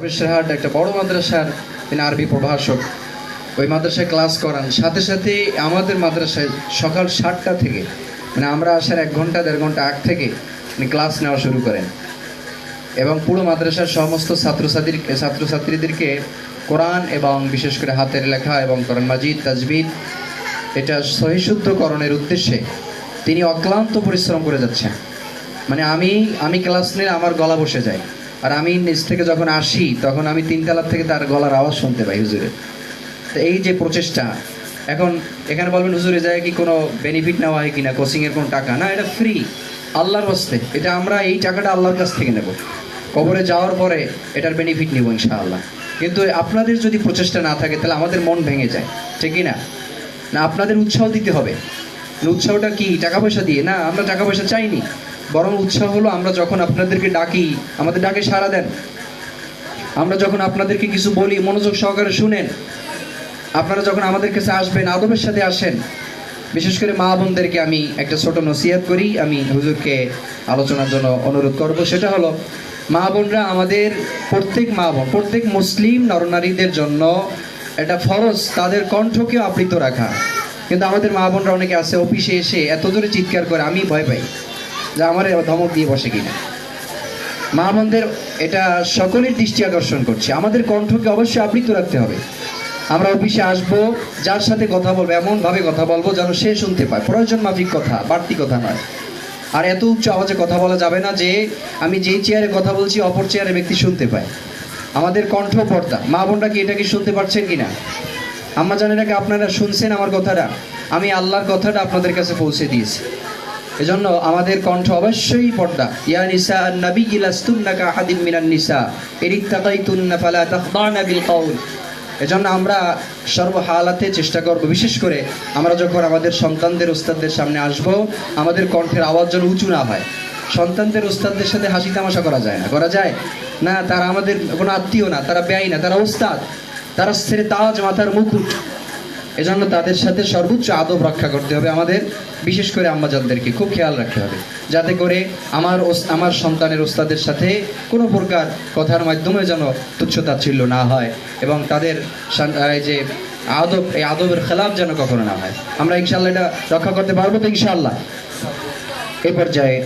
প্রফেসরহাট একটা বড় মাদ্রাসার তিনি আরবি প্রভাষক। ওই মাদ্রাসায় ক্লাস করান, সাথে সাথে আমাদের মাদ্রাসায় সকাল 7টা থেকে মানে আমরা আসার 1 ঘন্টা 1.5 ঘন্টা আগ থেকে উনি ক্লাস নেওয়া শুরু করেন এবং পুরো মাদ্রাসার সমস্ত ছাত্রছাত্রীদেরকে কোরআন এবং বিশেষ করে হাতের লেখা এবং কোরআন মাজিদ তাজবিদ এটা সহিশুদ্ধকরণের উদ্দেশ্যে তিনি অক্লান্ত পরিশ্রম করে যাচ্ছেন। মানে আমি ক্লাস নিলে আমার গলা বসে যায়, আর আমি নিচ থেকে যখন আসি তখন আমি 3 তলা থেকে তার গলার আওয়াজ শুনতে পাই হুজুরের। তো এই যে প্রচেষ্টা, এখন এখানে বলবেন হুজুরে যায় কি কোনো বেনিফিট নেওয়া হয় কিনা, কোচিংয়ের কোনো টাকা না, এটা ফ্রি, আল্লাহর হস্তে। এটা আমরা এই টাকাটা আল্লাহর কাছ থেকে নেব, কবরে যাওয়ার পরে এটার বেনিফিট নেব ইনশাআল্লাহ। কিন্তু আপনাদের যদি প্রচেষ্টা না থাকে তাহলে আমাদের মন ভেঙে যায়, ঠিক না? না, আপনাদের উৎসাহ দিতে হবে। উৎসাহটা কি টাকা পয়সা দিয়ে না, আমরা টাকা পয়সা চাইনি, বরং উৎসাহ হলো আমরা যখন আপনাদেরকে ডাকি, আমাদের ডাকে সাড়া দেন, আমরা যখন আপনাদেরকে কিছু বলি মনোযোগ সহকারে শুনেন, আপনারা যখন আমাদের কাছে আসবেন আদবের সাথে আসেন। বিশেষ করে মা বোনদেরকে আমি একটা ছোট নসিহত করি, আমি হুজুরকে আলোচনার জন্য অনুরোধ করব। সেটা হলো, মা বোনরা আমাদের প্রত্যেক মা বোন, প্রত্যেক মুসলিম নরনারীদের জন্য এটা ফরজ তাদের কণ্ঠকে আবৃত রাখা। কিন্তু আমাদের মা বোনরা অনেকে আছে অফিসে এসে এত জোরে চিৎকার করে, আমি ভয় পাই যে আমার ধমক দিয়ে বসে কিনা। মা বোনদের এটা সকলের দৃষ্টি আকর্ষণ করছে, আমাদের কণ্ঠকে অবশ্যই আবৃত রাখতে হবে। আমরা অফিসে আসবো, যার সাথে কথা বলবো এমনভাবে কথা বলবো যেন সে শুনতে পায়, প্রয়োজন মাফিক কথা, বাড়তি কথা নয়। আর এত উচ্চ আওয়াজে কথা বলা যাবে না যে আমি যেই চেয়ারে কথা বলছি অপর চেয়ারে ব্যক্তি শুনতে পায়। আমাদের কণ্ঠ পর্দা। মা বোনরা কি এটা কি শুনতে পারছেন কিনা? আম্মা জানেরা কি আপনারা শুনছেন আমার কথাটা? আমি আল্লাহর কথাটা আপনাদের কাছে পৌঁছে দিয়েছি। এজন্য আমাদের কণ্ঠ অবশ্যই পর্দা। ইয়া নিসা আন-নবী লাস্তুন্না কাআহাদিন মিনান নিসা ইরিত্তাকাইতুন্না ফালা তাখদানা বিল কওল। এজন্য আমরা সর্বহালাতে চেষ্টা করব, বিশেষ করে আমরা যখন আমাদের সন্তানদের উস্তাদদের সামনে আসব, আমাদের কণ্ঠের আওয়াজ যেন উঁচু না হয়। সন্তানদের উস্তাদদের সাথে হাসি তামাশা করা যায় না, করা যায় না। তারা আমাদের কোনো আত্মীয় না, তারা বেয়াই না, তারা উস্তাদ, তারা ছেড়ে তাজ মাথার মুকুট। এজন্য তাদের সাথে সর্বোচ্চ আদব রক্ষা করতে হবে আমাদের, বিশেষ করে আম্মাজানদেরকে খুব খেয়াল রাখতে হবে, যাতে করে আমার সন্তানের ওস্তাদের সাথে কোনো প্রকার কথার মাধ্যমে যেন তুচ্ছতাচ্ছিল্য না হয় এবং তাদের এই যে আদব, এই আদবের খেলাফ যেন কখনো না হয়। আমরা ইনশাআল্লাহ এটা রক্ষা করতে পারবো তো ইনশাআল্লাহ। এই পর্যায়ে